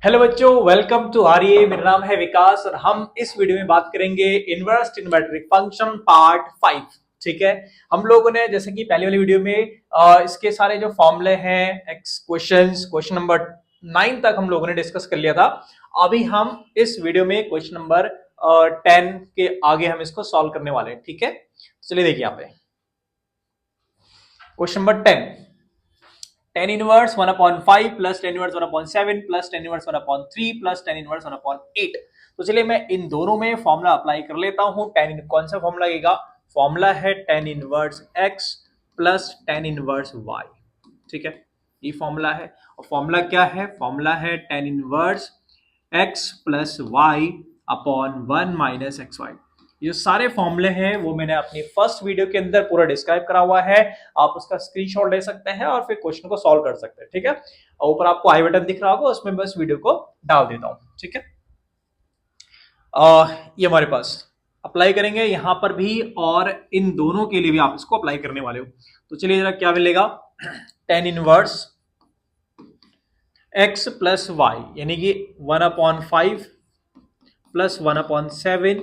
Hello बच्चों, welcome to RA. मेरा नाम है विकास और हम इस वीडियो में बात करेंगे इनवर्स ट्रिग्नोमेट्रिक फंक्शन पार्ट 5। ठीक है, हम लोगों ने जैसे कि पहले वाली वीडियो में इसके सारे जो फॉर्मूले हैं क्वेश्चन नंबर 9 तक हम लोगों ने डिस्कस कर लिया था। अभी हम इस वीडियो में क्वेश्चन नंबर 10 के आगे हम इसको सॉल्व करने वाले हैं। ठीक है, चलिए देखिए यहाँ पे question number 10। tan inverse 1/5 plus tan inverse 1/7 plus tan inverse 1/3 plus tan inverse 1/8। तो चलिए मैं इन दोनों में फॉर्मूला अप्लाई कर लेता हूं। कौन सा फॉर्मूला लगेगा? फॉर्मूला है tan inverse x plus tan inverse y। ठीक है, ये फॉर्मूला है। और फॉर्मूला क्या है? फॉर्मूला है tan inverse x plus y upon 1 minus x y. ये सारे फॉर्मूले हैं वो मैंने अपनी फर्स्ट वीडियो के अंदर पूरा डिस्क्राइब करा हुआ है। आप उसका स्क्रीनशॉट ले सकते हैं और फिर क्वेश्चन को सॉल्व कर सकते हैं। ठीक है, और ऊपर आपको आई बटन दिख रहा होगा, उसमें बस वीडियो को डाल देता हूं। ठीक है, ये हमारे पास अप्लाई करेंगे यहां पर भी और इन दोनों के लिए भी आप इसको अप्लाई करने वाले हो। तो चलिए जरा क्या मिलेगा। tan inverse x plus y यानी कि 1/5 प्लस 1/7,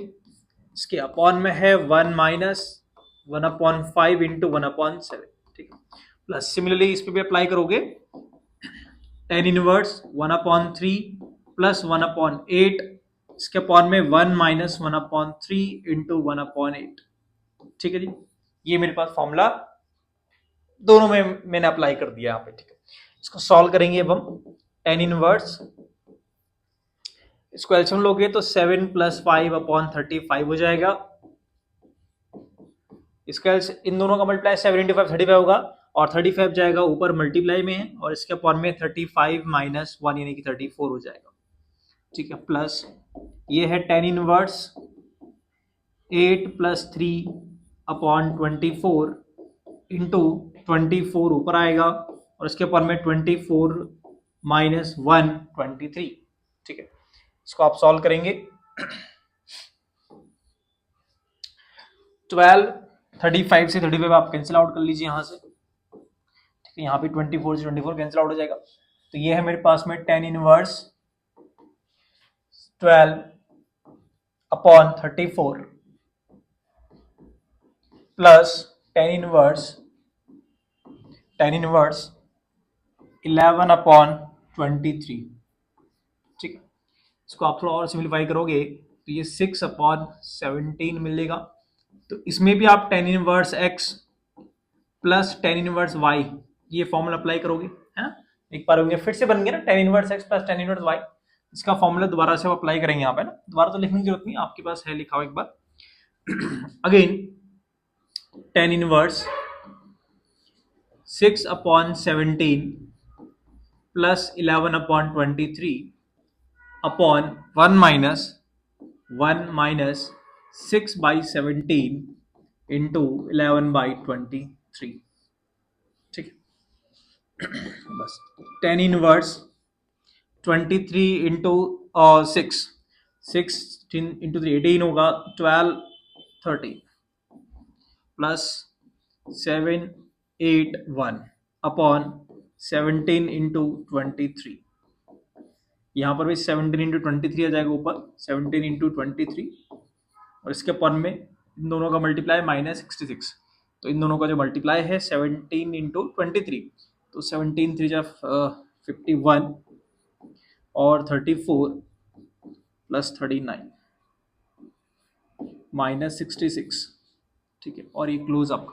इसके अपॉन में है 1 माइनस 1/5 इंटू 1/7। ठीक है, प्लस सिमिलरली इस पे भी अप्लाई करोगे tan इनवर्स 1/3 प्लस 1/8, इसके अपॉन में 1 माइनस 1/3 इंटू 1/8। ठीक है जी, ये मेरे पास फॉर्मूला दोनों में मैंने अप्लाई कर दिया यहाँ पे। ठीक है, इसको सॉल्व करेंगे अब हम। tan इनवर्स इसको एलसीएम लोगे तो 7 प्लस 5/35 हो जाएगा। इसका इन दोनों का मल्टीप्लाई 7 इंटू 5 35 होगा और 35 जाएगा ऊपर मल्टीप्लाई में है और इसके अपॉन में 35 माइनस 1 यानी कि 34 हो जाएगा। ठीक है, प्लस ये है tan inverse 8 plus 3 upon 24 into 24 ऊपर आएगा और इसके अपॉन में 24 माइनस 1 23। ठीक है, इसको आप सॉल्व करेंगे। 12 35 से 35 आप कैंसिल आउट कर लीजिए यहां से। ठीक है, यहाँ पे 24 से 24 कैंसिल आउट हो जाएगा। तो ये है मेरे पास में tan inverse 12 upon 34 plus tan inverse 11 upon 23। ठीक है, इसको आप थोड़ा और सिंप्लीफाई करोगे तो ये 6/17 मिलेगा। तो इसमें भी आप tan inverse x plus tan inverse y ये फॉर्मूला अप्लाई करोगे, है ना। एक बार होंगे फिर से बन गया ना tan inverse x plus tan inverse y। इसका फॉर्मूला दोबारा से अप्लाई करेंगे यहाँ पे ना, दोबारा तो लिखने की जरूरत नहीं, आपके पास है लिखा हुआ एक बार। Again tan inverse 6/17 plus 11/23 upon 1 minus 6/17 into 11/23। ठीक है, बस tan इनवर्स 23 इंटू 16 इंटू 3 18 होगा, 12 30 प्लस 7 8 1 अपॉन 17 इंटू 23। यहाँ पर भी 17 इंटू 23 आ जाएगा ऊपर, 17 इंटू 23 और इसके अपॉन में इन दोनों का मल्टीप्लाई माइनस 66। तो इन दोनों का जो मल्टीप्लाई है 17 इंटू 23, तो 17 3 जा 51 और 34 प्लस 39 माइनस 66। ठीक है, और ये क्लोज अप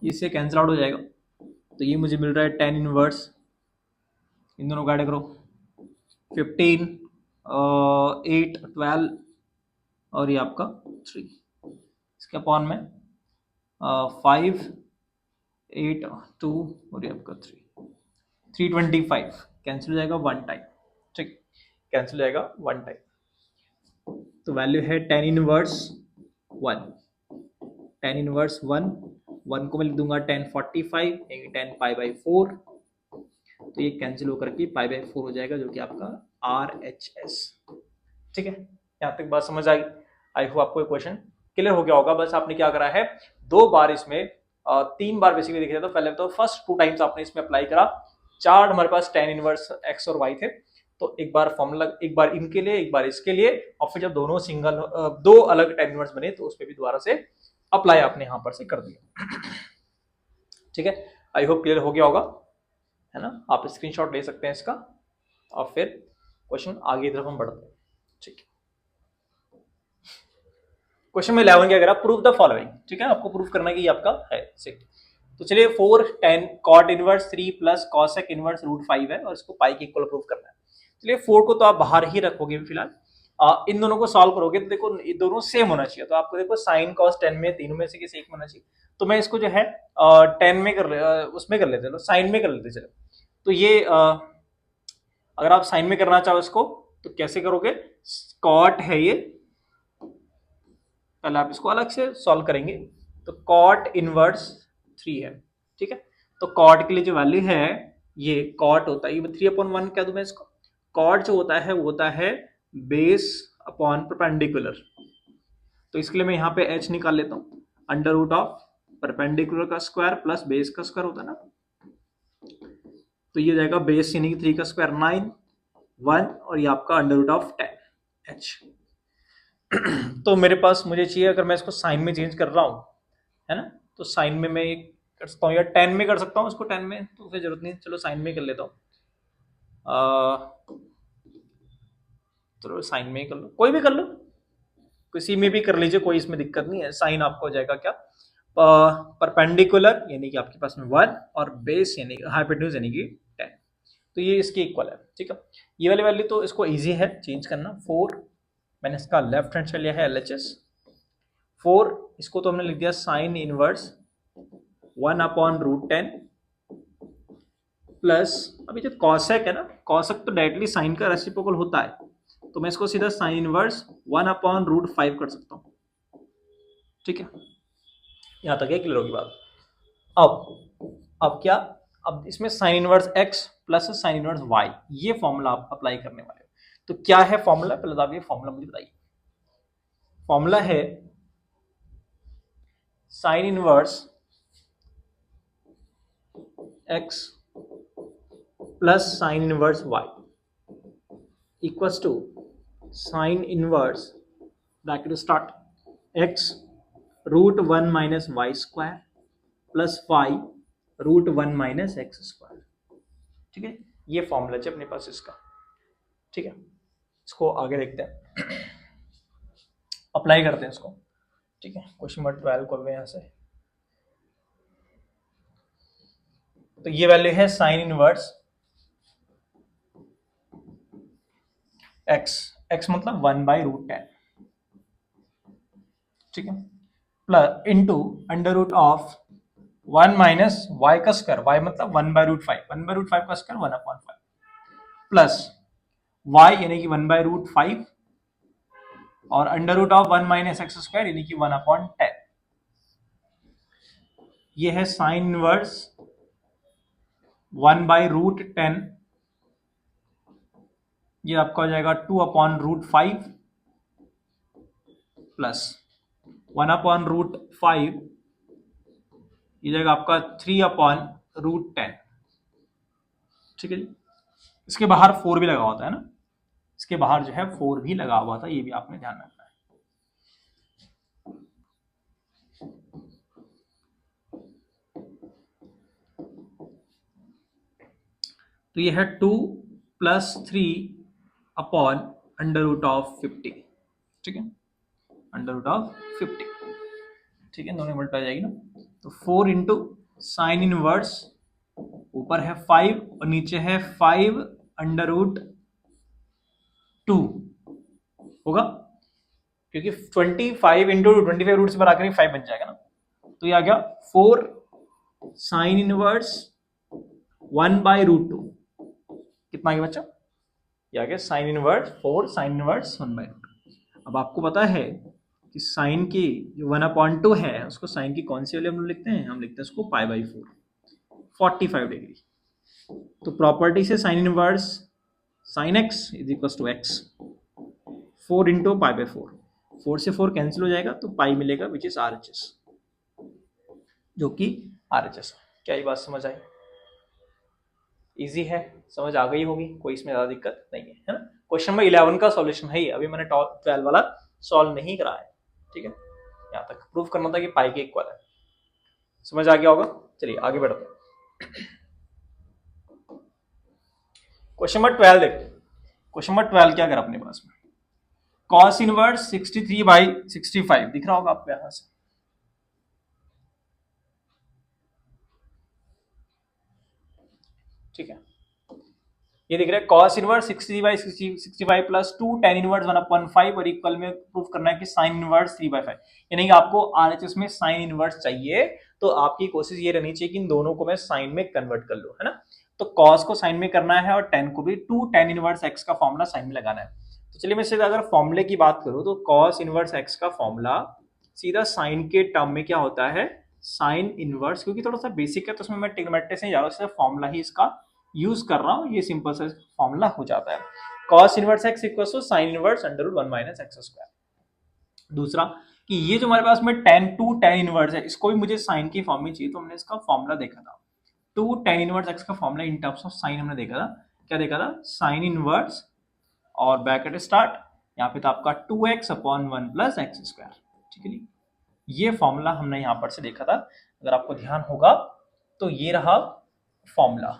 इससे कैंसिल आउट हो जाएगा। तो ये मुझे मिल रहा है tan इनवर्स, इन दोनों का ऐड करो 15 8 12 और ये आपका 3, इसके अपॉन में 5 8 2 और ये आपका 325 कैंसिल हो जाएगा 1 टाइम। ठीक, कैंसिल हो जाएगा 1 टाइम। तो वैल्यू है tan इनवर्स 1। tan इनवर्स 1 को मैं लिख दूंगा tan 45 यानी tan π/4। तो ये कैंसिल होकर के π/4 हो जाएगा जो कि आपका RHS। ठीक है, यहाँ तक बात समझ आई। आई होप आपको क्वेश्चन क्लियर हो गया होगा। बस आपने क्या करा है, 2 बार इसमें 3 बार बेसिकली देखा जाए तो पहले तो फर्स्ट 2 टाइम्स आपने इसमें अप्लाई करा चार हमारे पास tan इनवर्स x और y थे, तो एक बार फॉर्मूला, एक बार इनके लिए एक बार इसके लिए, और फिर जब दोनों सिंगल दो अलग tan इनवर्स बने तो उस पर भी दोबारा से अप्लाई आपने यहां पर से कर दिया। ठीक है, आई होप क्लियर हो गया होगा, है ना। आप स्क्रीनशॉट ले सकते हैं इसका और फिर क्वेश्चन आगे की तरफ हम बढ़ते हैं। ठीक है, क्वेश्चन में 11 क्या करा, प्रूव द फॉलोइंग। ठीक है, आपको प्रूव करना है कि ये आपका है सिक। तो चलिए 4 10 cot inverse 3 plus cosec inverse root 5 है और इसको पाई के इक्वल प्रूव करना है। चलिए 4 को तो आप बाहर ही रखोगे फिलहाल, इन दोनों को सॉल्व करोगे तो देखो ये दोनों सेम होना चाहिए, तो आपको देखो साइन कॉस 10 में तीनों में से किसी एक होना चाहिए, तो मैं इसको जो है 10 में उसमें कर लेते, साइन में कर लेते। चलो तो ये अगर आप साइन में करना चाहो इसको तो कैसे करोगे, कॉट है ये, पहले आप इसको अलग से सॉल्व करेंगे, तो कॉट इनवर्स 3 है। ठीक है, तो कॉट के लिए जो वैल्यू है ये कॉट होता है, ये 3/1 कह दूं मैं इसको, कॉट जो होता है वो होता है बेस अपॉन परपेंडिकुलर, तो इसके लिए मैं यहाँ पे h निकाल लेता हूँ, अंडर रूट ऑफ परपेंडिकुलर का स्क्वायर प्लस बेस का स्क्वायर होता है ना, तो ये जाएगा बेस यानी कि 3 का स्क्वायर 9 1 और ये आपका अंडर रूट ऑफ 10 h। तो मेरे पास मुझे चाहिए, अगर मैं इसको साइन में चेंज कर रहा हूँ, है ना, तो साइन में मैं कर सकता हूँ या 10 में कर सकता हूँ इसको, 10 में तो फिर जरूरत नहीं, चलो साइन में कर लेता हूँ, चलो साइन में कर लो, कोई भी कर लो, किसी में भी कर लीजिए, कोई इसमें दिक्कत नहीं है। साइन आपको हो जाएगा क्या, परपेंडिकुलर यानी कि आपके पास में 1 और बेस यानी हाइपोटेन्यूज यानी कि 10, तो ये इसके इक्वल है। ठीक है, ये वाली वैल्यू तो इसको इजी है चेंज करना, 4 मैंने इसका लेफ्ट हैंड से लिया है LHS 4, इसको तो हमने लिख दिया साइन इनवर्स 1/√10 प्लस, अभी जो कॉसेक है ना, कॉसेक तो डायरेक्टली साइन का रेसिप्रोकल होता है, तो मैं इसको सीधा साइन इनवर्स 1/√5 कर सकता हूं। ठीक है, यहां तक है क्लियर होगी बात। अब क्या, अब इसमें sign inverse x plus sine inverse y, ये फॉर्मूला आप अप्लाई करने वाले हो, तो क्या है फॉर्मूला, पहले तो आप ये फॉर्मूला मुझे बताइए। फॉर्मूला है sine inverse x plus sine inverse y equals to sine inverse bracket start x √1 minus y square plus y √1 minus x square. ठीक है, ये फॉर्मूला है अपने पास इसका। ठीक है, इसको आगे देखते हैं, अप्लाई करते हैं इसको। ठीक है, क्वेश्चन नंबर 12 को यहां से, तो ये वैल्यू है साइन इनवर्स x मतलब 1/√10। ठीक है, plus into under root of 1 minus y का स्क्वायर, y मतलब 1/√5, 1/√5 का स्क्वायर 1/5 प्लस y यानी कि 1/√5 और under root of 1 minus x square यानी कि 1/10। ये है साइन इनवर्स 1/√10, ये आपका हो जाएगा 2/√5 प्लस 1/√5, ये जाएगा आपका 3/√10। ठीक है जी, इसके बाहर 4 भी लगा होता है ना, इसके बाहर जो है 4 भी लगा हुआ था, ये भी आपने ध्यान रखना है। तो ये है 2 + 3/√50। ठीक है, √50। ठीक है, दोनों मल्टीप्लाई जाएगी ना, तो 4 इंटू साइन इनवर्स, ऊपर है 5 और नीचे है 5/√2 होगा, क्योंकि 25 इंटू 25 रूट से बाहर आकर 5 बन जाएगा ना, तो ये आ गया 4 साइन इनवर्स 1/√2, कितना आ गया बच्चा, ये आ गया साइन इनवर्स 4 साइन इनवर्स 1/√2। अब आपको पता है कि साइन की जो 1/2 है उसको साइन की कौन सी वैल्यू हम लोग लिखते हैं, हम लिखते हैं उसको π/4, 45 डिग्री। तो प्रॉपर्टी से sine inverse sine x is equal to x 4 into π/4, 4 से 4 कैंसिल हो जाएगा तो पाई मिलेगा विच इज RHS, जो कि RHS। क्या ये बात समझ आई, इजी है, समझ आ गई होगी, कोई इसमें ज्यादा दिक्कत नहीं है ना। क्वेश्चन नंबर 11 का सॉल्यूशन है ये, अभी मैंने 12 वाला सॉल्व नहीं करा है, ठीक है। यहाँ तक प्रूव करना था कि पाई के इक्वल है, समझ आ गया होगा। चलिए आगे बढ़ते हैं। क्वेश्चन नंबर 12 देखते हैं। क्वेश्चन नंबर 12 क्या करा अपने पास में, कॉस इनवर्स 63/65 दिख रहा होगा आपको यहां से, ठीक है। ये दिख रहा है cos inverse 60/65 plus 2 tan inverse 1/5 और इक्वल में प्रूफ करना है कि साइन इनवर्स 3/5, यानी कि आपको आरएचएस में साइन इनवर्स चाहिए, तो आपकी कोशिश ये रहनी चाहिए कि इन दोनों को मैं साइन में कन्वर्ट कर लूं, है ना। तो कॉस को साइन में करना है और tan को भी 2 tan इनवर्स x का फॉर्मूला साइन में लगाना है। तो चलिए मैं सीधा अगर फॉर्मूले की बात करूं तो कॉस इनवर्स x का फॉर्मूला सीधा साइन के टर्म में क्या होता है, साइन इनवर्स, क्योंकि थोड़ा सा बेसिक है तो उसमें मैं ट्रिग्नोमेट्री से जा रहा हूं, सिर्फ फॉर्मूला ही इसका यूज कर रहा हूं, ये सिंपल सा फॉर्मूला हो जाता है। cos inverse x equals to sin inverse under root 1 minus x square. दूसरा कि ये जो हमारे पास में tan इनवर्स है, इसको भी मुझे sin की फॉर्म में चाहिए, तो हमने इसका फॉर्मूला देखा था, 2 tan इनवर्स x का formula in terms of sin हमने देखा था, क्या देखा था, sin इनवर्स और ब्रैकेट स्टार्ट, यहाँ पे था आपका 2x upon 1 plus x square, ठीक है। ये फॉर्मूला हमने यहाँ पर से देखा था, अगर आपको ध्यान होगा तो ये रहा फॉर्मूला,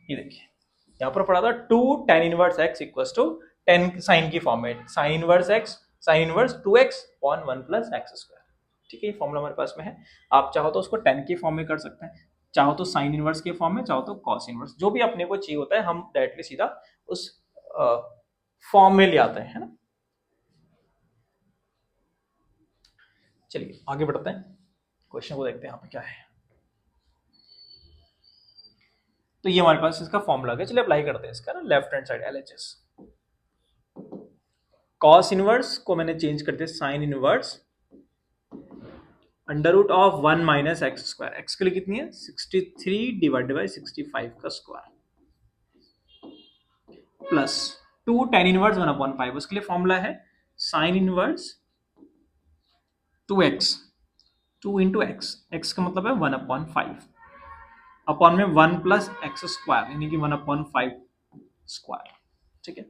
ये देखिए यहाँ पर पढ़ा था 2 tan inverse x equals to 10 sine की फॉर्म में sine inverse x sine inverse 2x upon 1 plus x square, ठीक है। ये फॉर्मूला हमारे पास में है, आप चाहो तो उसको 10 की फॉर्म में कर सकते हैं, चाहो तो साइन इनवर्स के फॉर्म में, चाहो तो कॉस इनवर्स, जो भी अपने को चाहिए होता है हम डायरेक्टली सीधा उस फॉर्म में ले आते हैं, है ना। चलिए आगे बढ़ते हैं, क्वेश्चन को देखते हैं यहाँ पे क्या है। तो ये हमारे पास इसका फॉर्मूला है, चलिए अप्लाई करते हैं इसका ना, left hand side LHS, cos inverse को मैंने चेंज कर दिया sine inverse under root of 1 minus x square, x के लिए कितनी है 63 डिवाइडेड बाई 65 का स्क्वायर प्लस 2 tan इनवर्स 1/5, उसके लिए फॉर्मूला है sine inverse 2x 2 into x, x का मतलब है 1/5 अपॉन में 1 प्लस एक्स स्क्वायर यानी कि 1/5 स्क्वायर, ठीक है।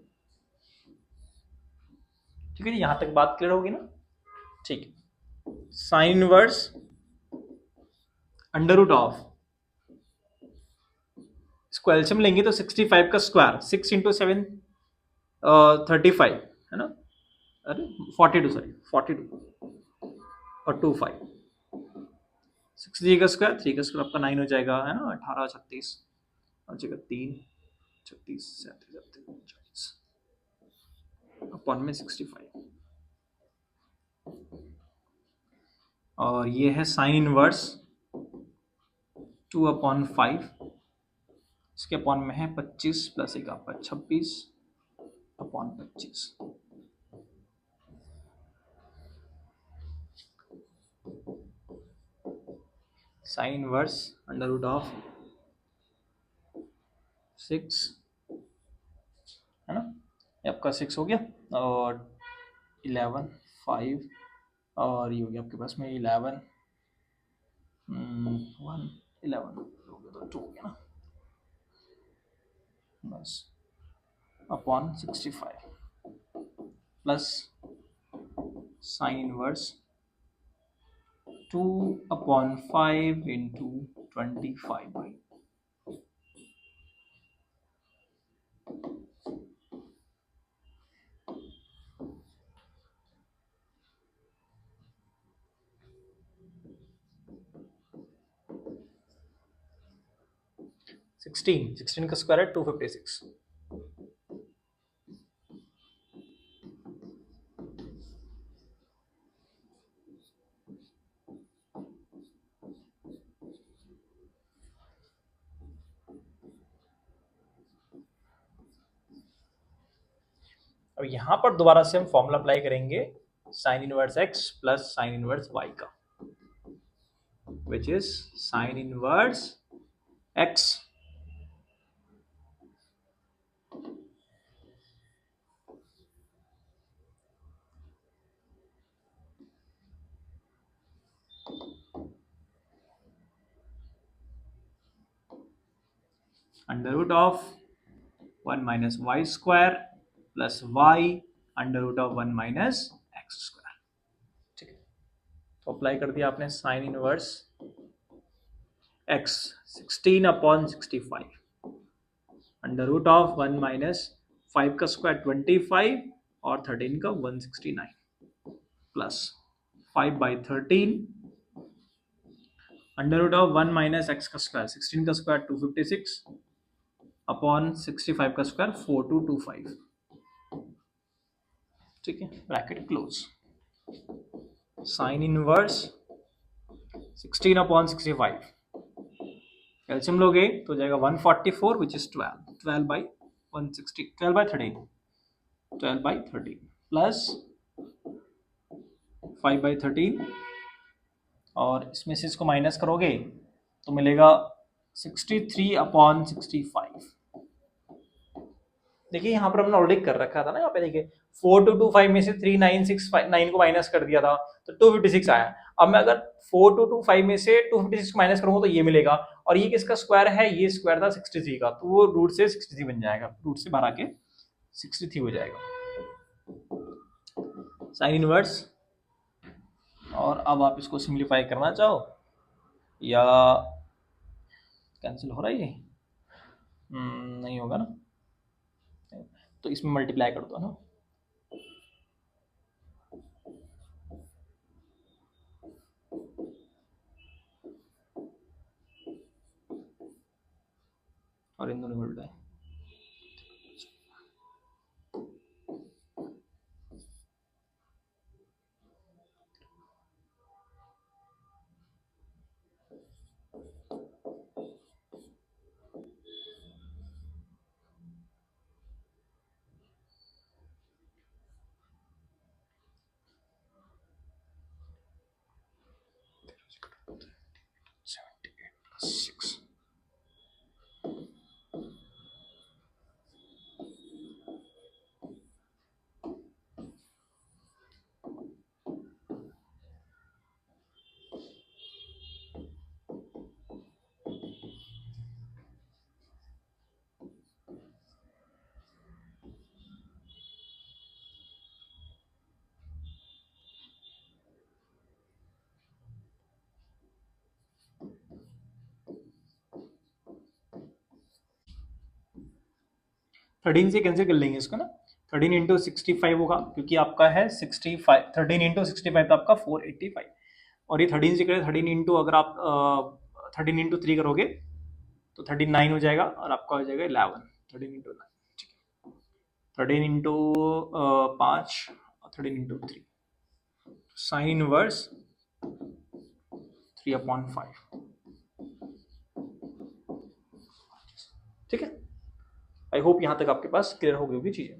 ठीक है जी, यहां तक बात क्लियर होगी ना, ठीक है। Sine inverse under root of, इसको एल्सियम लेंगे तो 65 का स्क्वायर 6 इंटू 7 35 है ना, अरे 42 सॉरी 42 और 2 5 6 3 का स्क्वायर 3 का स्क्वायर आपका 9 हो जाएगा, है ना, 18 36 और जगह 3 36 37 40 अपॉन में 65 और ये है साइन इनवर्स 2/5, इसके अपॉन में है 25 प्लस एक आपका 26 upon 25, sine inverse under root of 6 है ना, ये आपका 6 हो गया और 11 5 और ये हो गया आपके पास में 11 1 11 हो गया तो 2 हो गया ना, बस upon 65 plus sine inverse 2/5 into 25 16 का स्क्वायर है 256, अब यहां पर दोबारा से हम फॉर्मूला अप्लाई करेंगे sine inverse x plus sine inverse y का, which is sine inverse x under root of 1 minus y square plus y under root of 1 minus x square. ठीक है, तो अप्लाई कर दिया आपने sine inverse x 16/65 under root of 1 minus 5 का square 25 और 13 का 169 plus 5/13 under root of 1 minus x का स्क्वायर 16 का स्क्वायर 256 अपॉन 65 का स्क्वायर 4225। ठीक है, bracket close. Sine inverse 16/65 calcium लोगे तो जाएगा 144 विच इज 12 12 बाई 13 प्लस 5/13 और इसमें से इसको माइनस करोगे तो मिलेगा 63/65। देखिए यहाँ पर हमने ऑलरेडी कर रखा था ना, यहाँ पे देखिए 4225 में से 3969 को माइनस कर दिया था तो 256 आया। अब मैं अगर 4225 में से 256 माइनस करूंगा तो ये मिलेगा, और ये किसका स्क्वायर है, ये स्क्वायर था 63 का, तो वो रूट से 63 बन जाएगा, रूट से बाहर आके 63 हो जाएगा साइन इनवर्स। और अब आप इसको सिंप्लीफाई करना चाहो या कैंसिल हो रहा है ये, नहीं होगा ना, तो इसमें मल्टीप्लाई कर दो ना, और इन दोनों को उल्टा है। थर्टीन से कैंसिल कर लेंगे इसको ना, 13 इंटू 65 होगा क्योंकि आपका है 65, 13 इंटू 65 तो आपका 485, और ये 13 से करें 13 इंटू, अगर आप 13 इंटू 3 करोगे तो 39 हो जाएगा, और आपका हो जाएगा 11, 13 इंटू 9, ठीक है, 13 इंटू 5 और 13 इंटू 3, साइन इनवर्स 3/5। ठीक है, आई होप यहां तक आपके पास क्लियर हो गई होगी चीजें।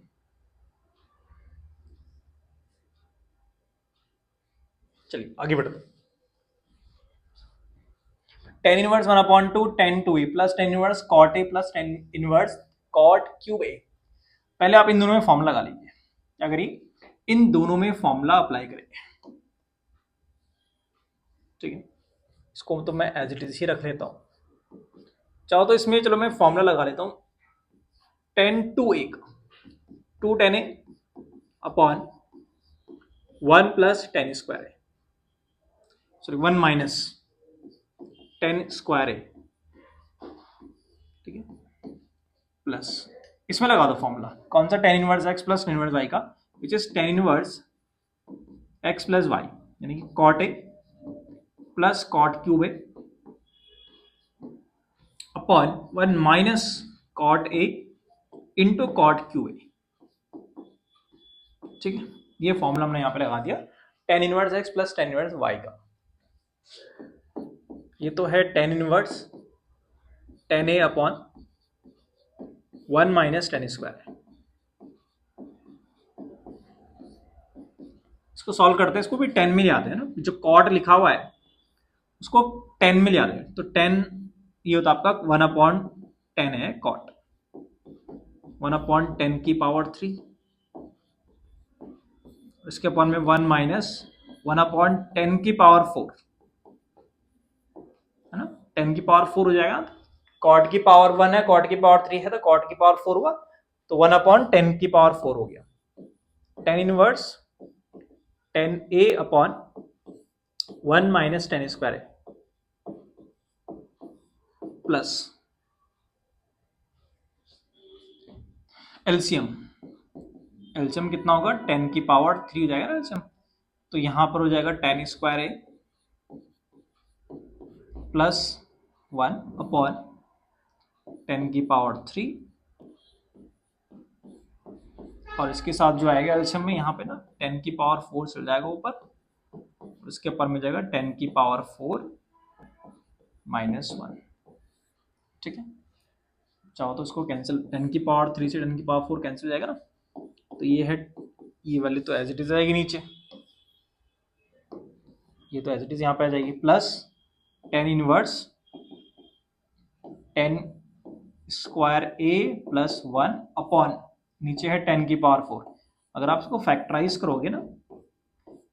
चलिए आगे बढ़ते हैं। Tan inverse 1/2 tan 2e plus tan inverse cot a plus tan inverse cot cube a। पहले आप इन दोनों में फॉर्मूला लगा लीजिए, क्या करिए, इन दोनों में फॉर्मूला अप्लाई करेंगे। ठीक है, इसको तो मैं एज इट इज ही रख लेता हूं, चाहो तो इसमें चलो मैं फॉर्मूला लगा लेता हूं, tan 2a 2 tan a upon 1 plus ten square है, सॉरी 1 माइनस टेन स्क्वायर है, ठीक है, प्लस इसमें लगा दो फॉर्मूला, कौन सा, tan inverse x plus tan inverse y का, which is tan inverse x plus y, यानी कि cot A plus cot cube A upon 1 minus cot A into cot cube A. ठीक है, ये फॉर्मूला हमने यहां पे लगा दिया, tan inverse x plus tan inverse y का। ये तो है tan inverse tan A upon 1 minus tan square. इसको सॉल्व करते हैं, इसको भी 10 में याद है ना, जो कॉट लिखा हुआ है उसको 10 में याद है, तो 10 ये होता है आपका 1/10 है कॉट, 1/10 की पावर 3, इसके अपॉन में 1 माइनस 1/10 की पावर 4 है ना, 10 की पावर 4 हो जाएगा, कॉट की पावर 1 है, कॉट की पावर 3 है, तो कॉट की पावर 4 हुआ, तो 1/10 की पावर 4 हो गया। tan inverse 10a upon 1 minus tan square है प्लस एलसीएम। एलसीएम कितना होगा, 10 की पावर 3 हो जाएगा ना एलसीएम, तो यहां पर हो जाएगा ten square a plus 1 upon 10 की पावर 3, और इसके साथ जो आएगा एलसीएम में यहाँ पे ना 10 की पावर 4 चल जाएगा ऊपर, उसके ऊपर में जाएगा 10 की पावर 4 माइनस 1। ठीक है, चाहो तो इसको कैंसिल, 10 की पावर 3 से 10 की पावर 4 कैंसिल हो जाएगा ना, तो ये है, ये वाली तो एज इट इज आएगी नीचे, ये तो एज इट इज यहाँ पे आ जाएगी, plus 10 inverse 10 square a plus 1 upon नीचे है 10 की पावर 4। अगर आप इसको फैक्टराइज करोगे ना,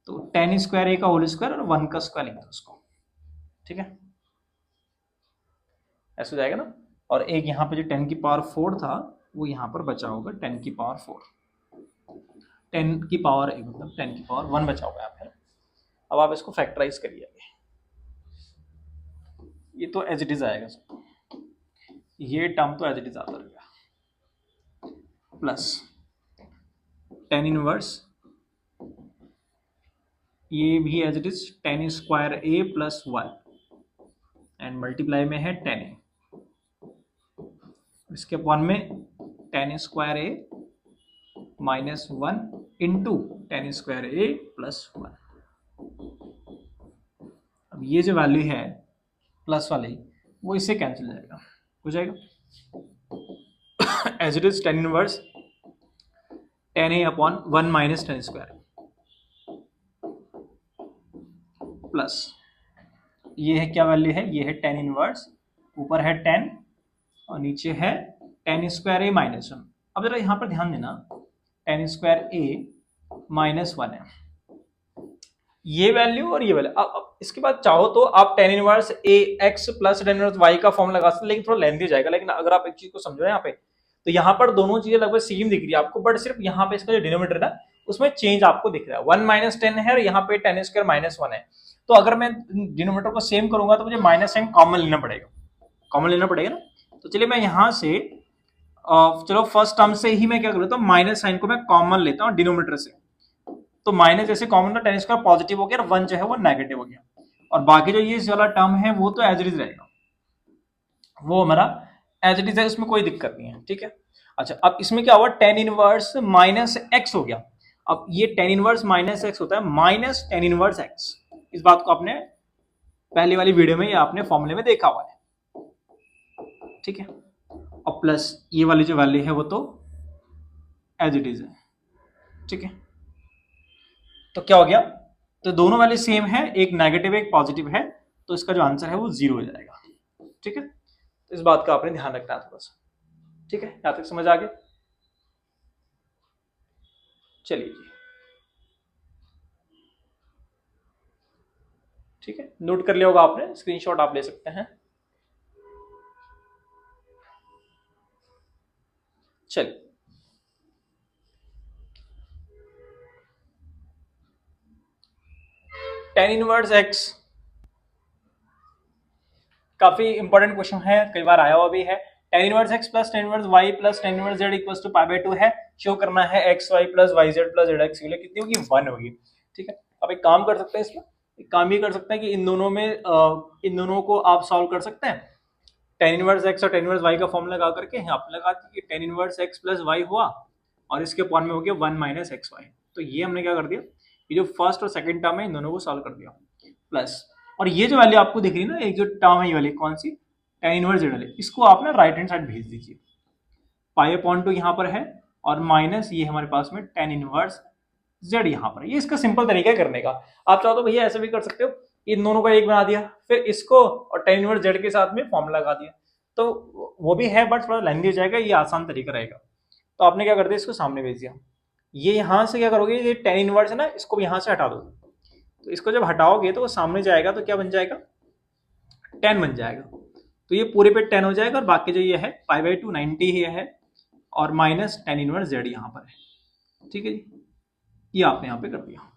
तो 10 स्क्वायर ए का होल स्क्वायर और 1 का स्क्वायर लिख दो उसको। ठीक है, ऐसा हो जाएगा ना, और एक यहाँ पे जो 10 की पावर 4 था वो यहाँ पर बचा होगा 10 की पावर 4, 10 की पावर मतलब 10 की पावर 1 बचा होगा यहाँ पे। अब आप इसको फैक्टराइज करिए, ये तो एज इट इज आएगा सब, ये टर्म तो एज इट इज आता रहेगा, प्लस 10 इनवर्स ये भी as it is 10 square a plus 1 and multiply में है 10a, इसके अपॉन में 10 square a minus 1 into 10 square a plus 1। अब ये जो वैल्यू है प्लस वाली वो इससे कैंसिल हो जाएगा as it is 10 inverse 10a upon 1 minus 10 square plus ये है क्या वैल्यू है, ये है 10 इनवर्स, ऊपर है 10 और नीचे है 10 स्क्वायर ए माइनस 1। अब जरा यहाँ पर ध्यान देना, 10 स्क्वायर ए माइनस 1 है ये वैल्यू और ये वैल्यू। अब इसके बाद चाहो तो आप 10 इनवर्स ए एक्स प्लस 10 इनवर्स वाई का फॉर्म लगा सकते हैं, लेकिन थोड़ा लेंथी हो जाएगा। लेकिन अगर आप एक चीज को समझो यहाँ पे, तो यहाँ पर दोनों चीजें लगभग सेम दिख रही है आपको, बट सिर्फ यहाँ पे इसका जो डिनोमिनेटर है उसमें चेंज आपको दिख रहा है, 1 माइनस 10 है और यहाँ पे 10 स्क्वायर माइनस 1 है। तो अगर मैं डिनोमिनेटर को सेम करूंगा तो मुझे माइनस साइन कॉमन लेना पड़ेगा ना। तो चलिए मैं यहाँ से चलो फर्स्ट टर्म से ही मैं क्या कर लेता हूँ, माइनस साइन को मैं कॉमन लेता हूँ डिनोमिनेटर से, तो माइनस जैसे कॉमन था 10 स्क्वायर पॉजिटिव हो गया और 1 जो है वो नेगेटिव हो गया, और बाकी जो ये वाला टर्म है वो तो एज इट इज रहेगा, वो हमारा एज इट इज है, उसमें कोई दिक्कत नहीं है। ठीक है, अच्छा अब इसमें क्या हुआ, 10 इनवर्स माइनस एक्स हो गया। अब ये 10 इनवर्स माइनस एक्स होता है माइनस 10 इनवर्स एक्स, इस बात को आपने पहली वाली वीडियो में या आपने फॉर्मूले में देखा हुआ है। ठीक है, और प्लस ये वाली जो वैल्यू है वो तो एज इट इज है। ठीक है, तो क्या हो गया, तो दोनों वैल्यू सेम है, एक नेगेटिव एक पॉजिटिव है, तो इसका जो आंसर है वो 0 हो जाएगा। ठीक है, तो इस बात का आपने ध्यान रखना है थोड़ा सा। ठीक है, यहां तक समझ आ गया? चलिए जी, ठीक है, नोट कर लिया होगा आपने, स्क्रीनशॉट आप ले सकते हैं। चलिए, tan इनवर्स एक्स काफी इंपॉर्टेंट क्वेश्चन है, कई बार आया हुआ भी है। tan inverse x plus tan inverse y plus tan inverse z equals to π/2 है, शो करना है x y plus y z plus z x, कितनी होगी, 1 होगी। ठीक है, अब एक काम कर सकते हैं, इसमें एक काम ये कर सकते हैं कि इन दोनों में इन दोनों को आप सॉल्व कर सकते हैं। tan इनवर्स एक्स और tan इनवर्स वाई का फॉर्मूला लगा करके आपने लगा कि tan inverse x plus y हुआ और इसके अपॉन में हो गया 1 माइनस एक्स वाई। तो ये हमने क्या कर दिया, ये जो फर्स्ट और सेकंड टर्म है इन दोनों को सॉल्व कर दिया, प्लस और ये जो वैल्यू आपको दिख रही है ना, एक जो टर्म है ये वाली कौन सी, tan इनवर्स जेड वाली, इसको आप ना राइट हैंड साइड भेज दीजिए, π/2 यहाँ पर है और माइनस ये हमारे पास में tan इनवर्स जेड यहाँ पर। ये इसका सिंपल तरीका है करने का। आप चाहो तो भैया ऐसे भी कर सकते हो, इन दोनों का एक बना दिया, फिर इसको और tan इनवर्स जेड के साथ में फॉर्मूला लगा दिया, तो वो भी है बट थोड़ा लेंथी हो जाएगा, ये आसान तरीका रहेगा। तो आपने क्या कर दिया, इसको सामने भेज दिया, ये यहाँ से क्या करोगे, ये tan इनवर्स है ना, इसको यहाँ से हटा दो, तो इसको जब हटाओगे तो वो सामने जाएगा तो क्या बन जाएगा, tan बन जाएगा। तो ये पूरे पे 10 हो जाएगा और बाकी जो ये है पाई बाई 2 90 ये है और माइनस टेन इनवर्स जेड यहाँ पर है। ठीक है जी, ये आपने यहाँ पे कर दिया।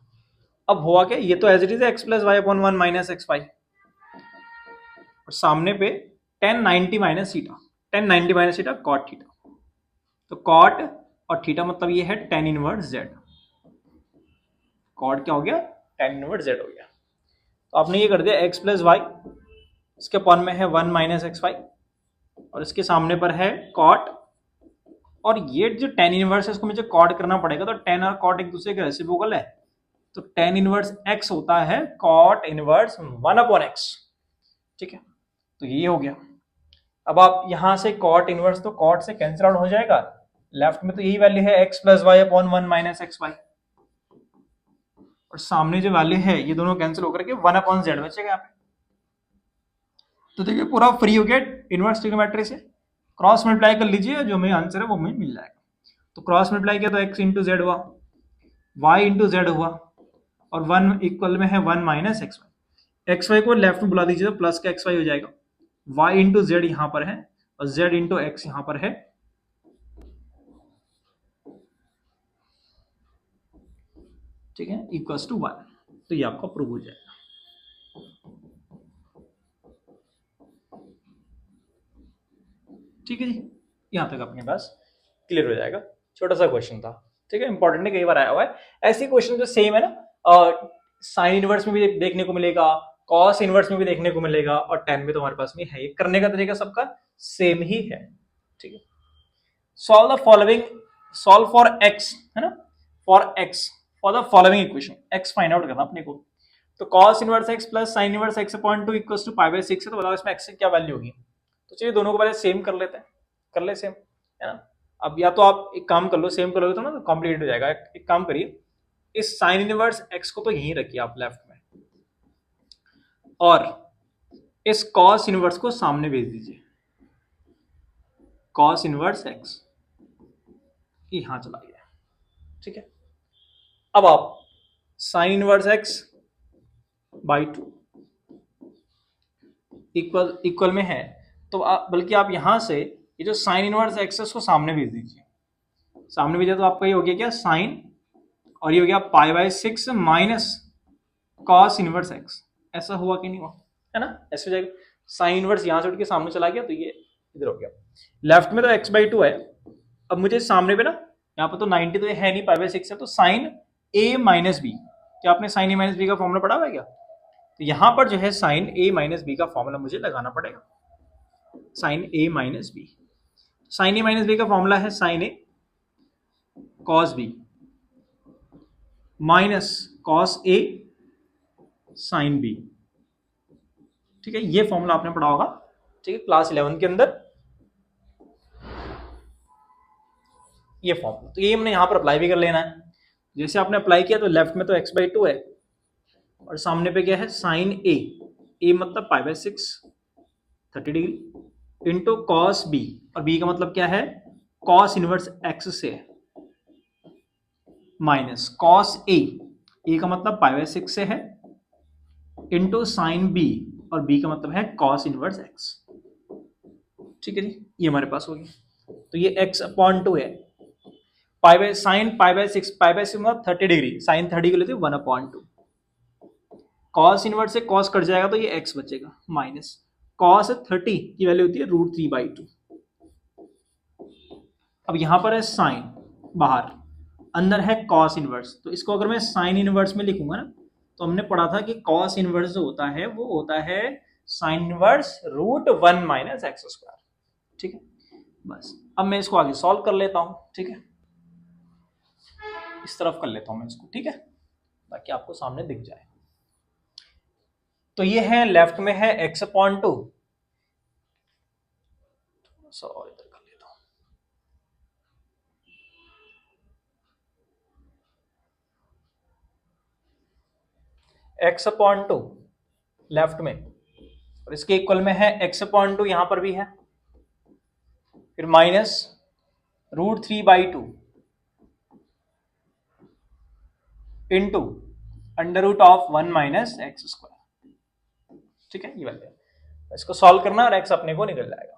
अब हुआ क्या, ये तो as it is x plus y upon 1 minus x y और सामने पे 1090 minus theta, 1090 minus theta cot theta, तो कॉट और थीटा मतलब ये है टेन इनवर्स जेड। कॉट क्या हो गया, टेन इनवर्स जेड हो गया। तो आपने ये कर दिया एक्स प्लस वाई, इसके अपॉन में है 1 माइनस एक्स वाई और इसके सामने पर है कॉट, और ये जो टेन इनवर्स है इसको मुझे कॉट करना पड़ेगा, तो टेन और कॉट एक दूसरे के रेसिप्रोकल है, तो टेन इनवर्स एक्स होता है कॉट इनवर्स 1 अपॉन एक्स। ठीक है, तो ये हो गया। अब आप यहां से कॉट इनवर्स, तो कॉट से कैंसिल आउट हो जाएगा, लेफ्ट में तो यही वैल्यू है x plus y upon 1 minus x y और सामने जो वैल्यू है ये दोनों कैंसिल होकर के 1 अपॉन जेड बचेगा यहाँ पे। तो देखिए पूरा फ्री हो गया इनवर्स ट्रिग्नोमेट्री से, क्रॉस मल्टीप्लाई कर लीजिए, जो मेरा आंसर है वो हमें मिल जाएगा। तो क्रॉस मल्टीप्लाई किया तो एक्स इंटू जेड हुआ, वाई इंटू जेड हुआ और 1 इक्वल में है 1 minus x y. X y को लेफ्ट में बुला दीजिए तो प्लस का एक्स वाई हो जाएगा, वाई इंटू जेड यहाँ पर है और जेड इंटू एक्स यहाँ पर है। ठीक है, इक्वल्स टू 1, तो ये आपका प्रूव हो जाएगा। ठीक है जी, यहां तक अपने पास क्लियर हो जाएगा, छोटा सा क्वेश्चन था। ठीक है, इंपॉर्टेंट है, कई बार आया हुआ है ऐसी क्वेश्चन जो सेम है ना, साइन इनवर्स में भी देखने को मिलेगा, कॉस इनवर्स में भी देखने को मिलेगा और टेन में तो हमारे पास में है। ये करने का तरीका सबका सेम ही है। ठीक है, solve the following, solve for x है ना, for x for the following equation, x find out करना अपने को। तो cos inverse x plus sin inverse x upon 2 equals to pi by 6 है, तो बताओ इसमें x की क्या वैल्यू होगी। तो चलिए दोनों को पहले सेम कर लेते हैं, कर ले सेम है ना। अब या तो आप एक काम कर लो, सेम करोगे तो ना कॉम्प्लीकेट हो जाएगा। एक काम करिए, इस sin इनवर्स x को तो यहीं रखिए आप लेफ्ट में और इस cos इनवर्स को सामने भेज दीजिए, cos इनवर्स x यहां चला गया। ठीक है, अब आप sin inverse x by 2 equal equal में है, तो आप बल्कि आप यहां से ये जो साइन इनवर्स एक्स है उसको सामने भेज दीजिए। सामने भेजा तो आपका ये हो गया क्या, साइन, और ये हो गया पाई by 6 minus cos inverse x. ऐसा हुआ कि नहीं हुआ, है ना, ऐसे हो जाएगा। साइन इनवर्स यहां से उठ के सामने चला गया तो ये इधर हो गया। लेफ्ट में तो एक्स बाई 2 है, अब मुझे सामने पे ना यहाँ पर तो 90 तो है नहीं, पाई बाय 6 है, तो साइन ए माइनस बी। क्या आपने साइन ए माइनस बी का फॉर्मूला पढ़ा हुआ है क्या। तो यहां पर जो है साइन ए माइनस बी का फॉर्मूला मुझे लगाना पड़ेगा, sine a minus b. Sine a minus b का फॉर्मूला है sine a cos b minus cos a sine b. ठीक है, ये फॉर्मूला आपने पढ़ा होगा, ठीक है, क्लास 11 के अंदर ये फॉर्मूला। तो ये हमने यहां पर अप्लाई भी कर लेना है। जैसे आपने अप्लाई किया तो लेफ्ट में तो x बाई 2 है और सामने पे क्या है साइन ए, ए मतलब pi by 6 30 degree into cos b, और बी का मतलब क्या है कॉस इनवर्स एक्स से है, माइनस कॉस ए, ए का मतलब पाई बाय 6 से है, इंटू साइन बी, और बी का मतलब है कॉस इनवर्स एक्स। ठीक है जी, ये हमारे पास हो गया। तो ये x अपॉन 2 है, pi by sine pi by 6, pi by 6 मतलब 30 डिग्री, साइन 30 को लेते हैं 1 अपॉन 2, कॉस इनवर्स से कॉस कट जाएगा तो ये x बचेगा, माइनस कॉस 30 की वैल्यू होती है √3/2। अब यहां पर है साइन बाहर, अंदर है कॉस इनवर्स, तो इसको अगर मैं साइन इनवर्स में लिखूंगा ना, तो हमने पढ़ा था कि कॉस इनवर्स जो होता है वो होता है sine inverse √1 minus x square. ठीक है, बस अब मैं इसको आगे सॉल्व कर लेता हूं। ठीक है, इस तरफ कर लेता हूं मैं इसको, ठीक है, ताकि आपको सामने दिख जाए। तो ये है लेफ्ट में है x अपॉन 2, और इधर कर लेता हूं, x अपॉन 2 लेफ्ट में, और इसके इक्वल में है x अपॉन 2 यहां पर भी है, फिर minus √3/2 into under root of 1 minus x square. ठीक है, ये वाला। इसको सॉल्व करना और x अपने को निकल जाएगा।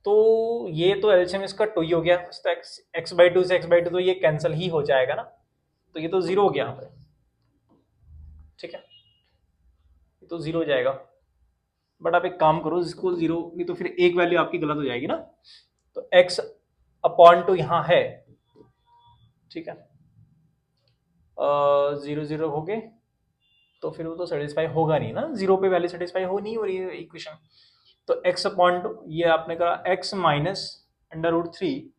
तो ये तो एलसीएम इसका 2 ही हो गया, तो x/2 से x/2 तो ये कैंसिल ही हो जाएगा ना, तो ये तो 0 हो गया यहाँ पे, ठीक है, ये तो 0 हो जाएगा। बट आप एक काम करो, इसको 0 नहीं तो फिर एक वैल्यू आपकी गलत हो जाएगी ना, तो x/2 यहाँ है, ठीक है, 0 0 हो गए, तो फिर वो तो सेटिस्फाई होगा नहीं ना, 0 पे वैल्यू सेटिस्फाई हो नहीं हो रही है इक्वेशन। तो x/2 ये आपने कहा x माइनस √3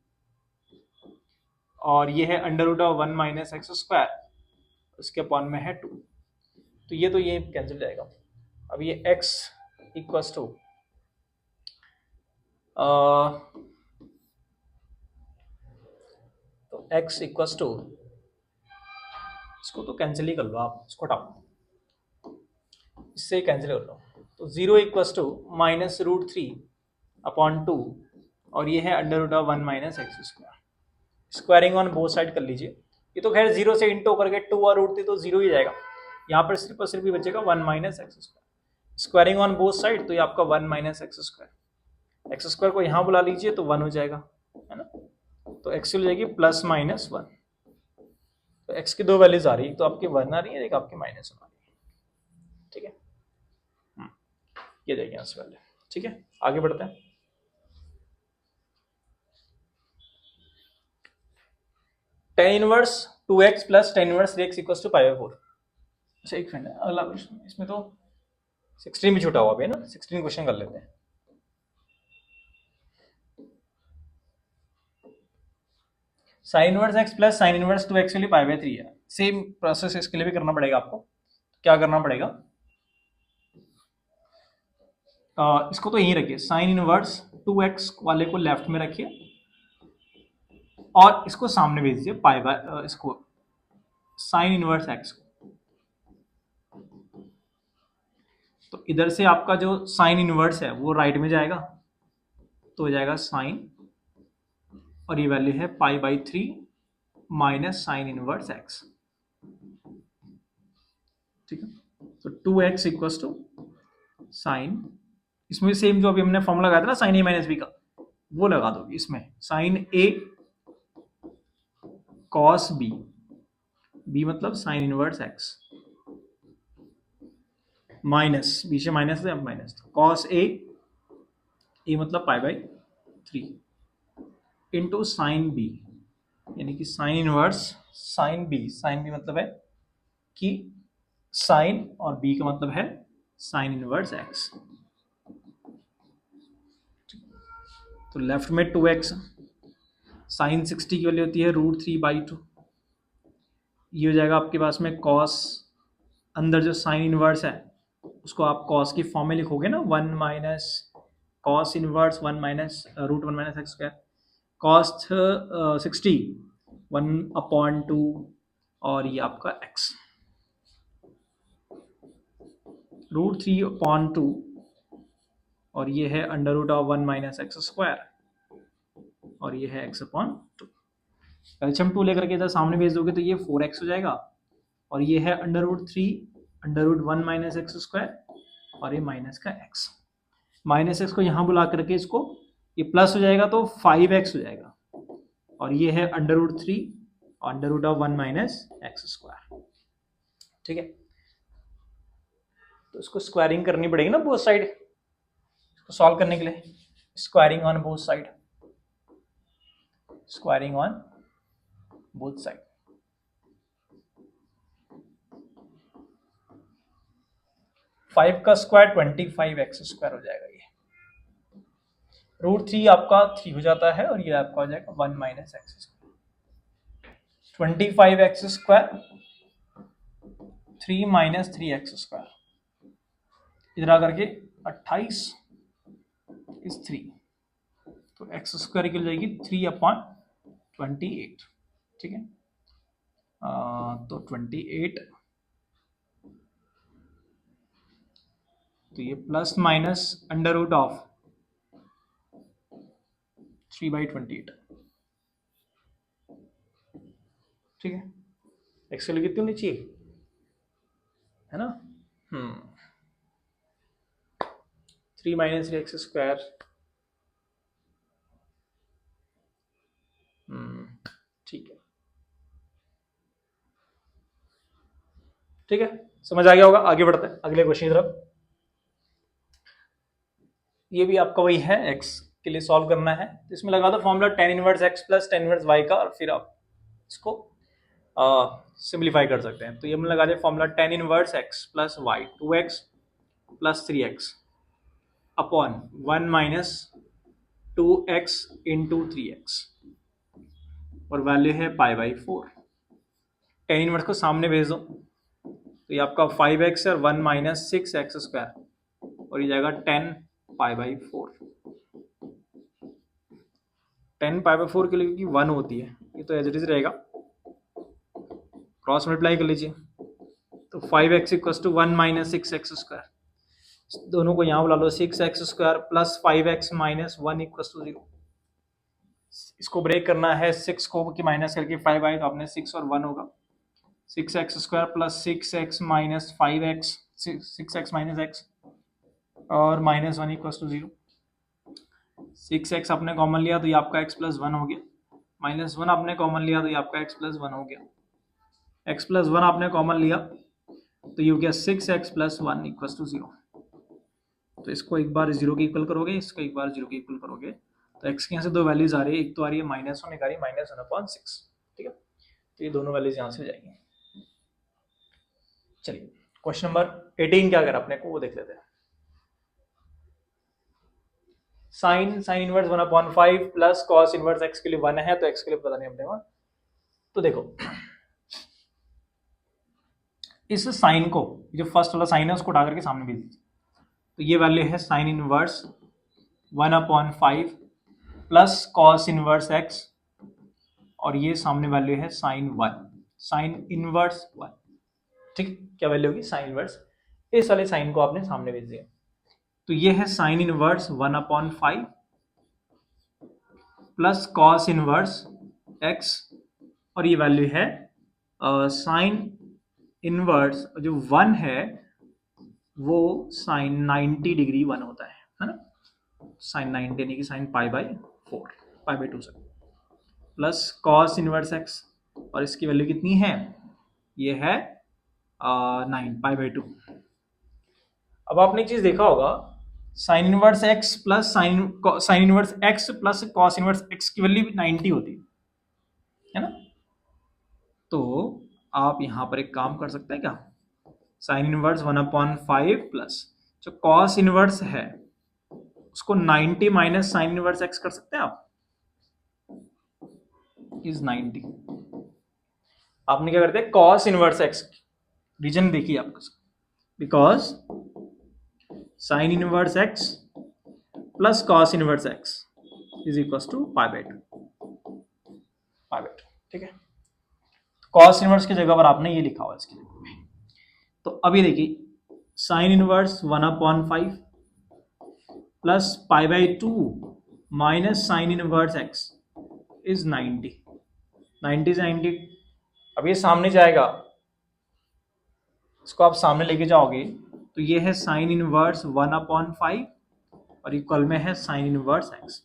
और ये है √1 माइनस एक्स स्क्वायर, उसके अपॉन में है 2, तो ये कैंसिल जाएगा। अब ये x इक्वल्स टू तो x इक्वल्स टू, इसको तो कैंसिल ही कर लो आप, इसको हटाओ, इससे कैंसिल कर लो, तो 0 इक्वल्स टू माइनस √3/2 और ये है √1 minus x square. Squaring on both side कर लीजिए, ये तो खैर 0 से इंटू करके 2 और √3 तो 0 ही जाएगा, यहाँ पर सिर्फ और सिर्फ ही बचेगा 1 minus x square. Squaring on both side तो ये आपका 1 minus x square, x square को यहाँ बुला लीजिए तो 1 हो जाएगा, है ना, तो एक्स हो जाएगी +-1, तो एक्स की दो वैल्यूज आ रही है, तो आपकी 1 आ रही है, एक आपकी -1 आ रही है, ठीक है, ये देखिए यहाँ से वैल्यू, ठीक है, आगे बढ़ते हैं। tan inverse 2x plus tan inverse 3x equals to π/4। अच्छा एक मिनट, अगला क्वेश्चन, इसमें तो 16 भी छूटा हुआ अभी है ना, 16 क्वेश्चन कर लेते हैं। sin inverse x plus sin inverse 2x के लिए π/3 है, सेम प्रोसेस इसके लिए भी करना पड़ेगा आपको। क्या करना पड़ेगा, इसको तो यहीं रखिए, sin इनवर्स 2x वाले को लेफ्ट में रखिए और इसको सामने भेज दीजिए इसको sin इनवर्स x को, तो इधर से आपका जो sin इनवर्स है वो राइट में जाएगा, तो हो जाएगा sin और ये वैल्यू है π/3 माइनस sin इनवर्स x, ठीक है, तो 2x इक्वल्स टू साइन, इसमें सेम जो अभी हमने फॉर्मूला लगाया था ना sin a माइनस b का, वो लगा दोगे इसमें, sin a cos b, b मतलब sin inverse x minus, b से माइनस है माइनस, cos a मतलब π/3 इंटू साइन b, यानी कि sine inverse sine b, sine b मतलब है कि साइन और b का मतलब है साइन इनवर्स x, तो लेफ्ट में 2x, साइन 60 की वैल्यू होती है √3/2, ये हो जाएगा आपके पास में cos, अंदर जो साइन इनवर्स है उसको आप cos की फॉर्म में लिखोगे ना, 1 minus cos inverse 1 minus √1 minus x square, cos 60 1/2 और ये आपका x, √3/2 और ये है √1 माइनस एक्स स्क्वायर और ये है x/2। एलसीएम 2 लेकर के इधर सामने भेज दोगे तो ये 4x हो जाएगा और ये है √3 √1 माइनस एक्स स्क्वायर और ये माइनस का x, माइनस एक्स को यहाँ बुला करके इसको ये प्लस हो जाएगा तो 5x हो जाएगा और ये है √3 और √1 माइनस एक्स स्क्वायर, ठीक है, तो इसको स्क्वायरिंग करनी पड़ेगी ना बोथ साइड, इसको सॉल्व करने के लिए squaring on both side, squaring on both side, five का स्क्वायर 25x स्क्वायर हो जाएगा, ये √3 आपका 3 हो जाता है और ये आपका हो जाएगा 1 minus x square, 25x square 3 minus 3x square, इधर आकर के 28 इस 3, तो एक्स स्क्वायर की हो जाएगी 3/28, ठीक है, तो 28, तो ये प्लस माइनस √3/28, ठीक है, एक्स वैल्यू कितनी होनी चाहिए, है ना, 3 माइनस 3x स्क्वायर, ठीक है, ठीक है, समझ आ गया होगा। आगे बढ़ते हैं अगले क्वेश्चन की तरफ। ये भी आपका वही है, x के लिए सॉल्व करना है, तो इसमें लगा दो formula tan inverse x plus tan inverse y का, और फिर आप इसको सिंप्लीफाई कर सकते हैं। तो ये हम लगा दें formula tan inverse x plus y 2x plus 3x upon 1 minus 2x into 3x, और वैल्यू है पाई बाई 4। tan इनवर्स को सामने भेज दो, तो ये आपका 5x और 1 माइनस 6x स्क्वायर, और ये जाएगा 10 पाई बाई 4। 10 पाई बाई 4 के लिए क्योंकि 1 होती है, ये तो एज इट इज रहेगा, क्रॉस मल्टीप्लाई कर लीजिए, तो 5x equals to 1 minus 6x square, दोनों को यहाँ बुला लो, 6x square plus 5x minus 1 equals to 0। इसको ब्रेक करना है, 6 को की माइनस करके 5 आए तो आपने 6 और 1 होगा, 6x square plus 6x minus 5x, 6x minus x और माइनस 1 इक्वस टू 0। 6x आपने कॉमन लिया तो ये आपका x प्लस 1 हो गया, माइनस 1 आपने कॉमन लिया तो ये आपका x प्लस 1 हो गया, x प्लस 1 आपने कॉमन लिया तो ये हो गया 6x प्लस 1 इक्वस टू 0। तो इसको एक बार 0 के इक्वल करोगे, इसको एक बार 0 के इक्वल करोगे, तो x के यहाँ से दो वैल्यूज आ रही है, एक तो आ रही है माइनस 1, एक आ रही है माइनस 1/6, ठीक है, तो ये दोनों वैल्यूज यहाँ से हो जाएंगी। चलिए क्वेश्चन नंबर 18 क्या करा अपने को वो देख लेते हैं। Sine inverse 1/5 plus cos inverse x के लिए 1 है, तो x के लिए पता नहीं अपने को। तो देखो इस साइन को, जो फर्स्ट वाला साइन है उसको उठा करके सामने भेज दीजिए, तो ये वैल्यू है sine inverse 1/5 plus cos inverse x, और ये सामने वैल्यू है साइन 1, साइन इनवर्स 1, ठीक, क्या वैल्यू होगी साइन इनवर्स, इस वाले साइन को आपने सामने भेज दिया, तो ये है sine inverse 1/5 plus cos inverse x, और ये वैल्यू है साइन इनवर्स, जो 1 है वो साइन 90 डिग्री 1 होता है ना, साइन 90 यानी कि sine pi by 4, pi by 2 से, प्लस कॉस इनवर्स x, और इसकी वैल्यू कितनी है, ये है 9 पाई बाई 2। अब आपने एक चीज देखा होगा, sign inverse x plus sine inverse x plus cos inverse x की वैल्यू 90 होती है ना, तो आप यहां पर एक काम कर सकते हैं क्या, साइन इनवर्स 1/5 प्लस जो कॉस इनवर्स है उसको 90 माइनस साइन इनवर्स x कर सकते हैं आप, इज 90। आपने क्या करते हैं, कॉस इनवर्स x, रीजन देखिए आपको, because sine inverse x plus cos inverse x is equal to pi by 2, ठीक है। कॉस इनवर्स की जगह पर आपने ये लिखा हुआ इसकी जगह पे, तो अभी देखिए sine inverse 1/5 plus pi by 2 minus sign inverse x is 90, 90 से 90, अब ये सामने जाएगा, इसको आप सामने लेके जाओगे तो ये है साइन इनवर्स 1/5 और इक्वल में है साइन इनवर्स x,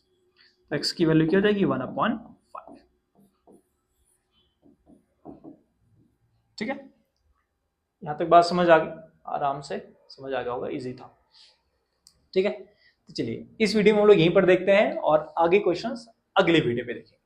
तो x की वैल्यू क्या हो जाएगी 1/5, ठीक है। यहां तक बात समझ आ गई, आराम से समझ आ गया होगा, इजी था, ठीक है। तो चलिए इस वीडियो में हम लोग यहीं पर देखते हैं और आगे क्वेश्चंस अगले वीडियो पे देखेंगे।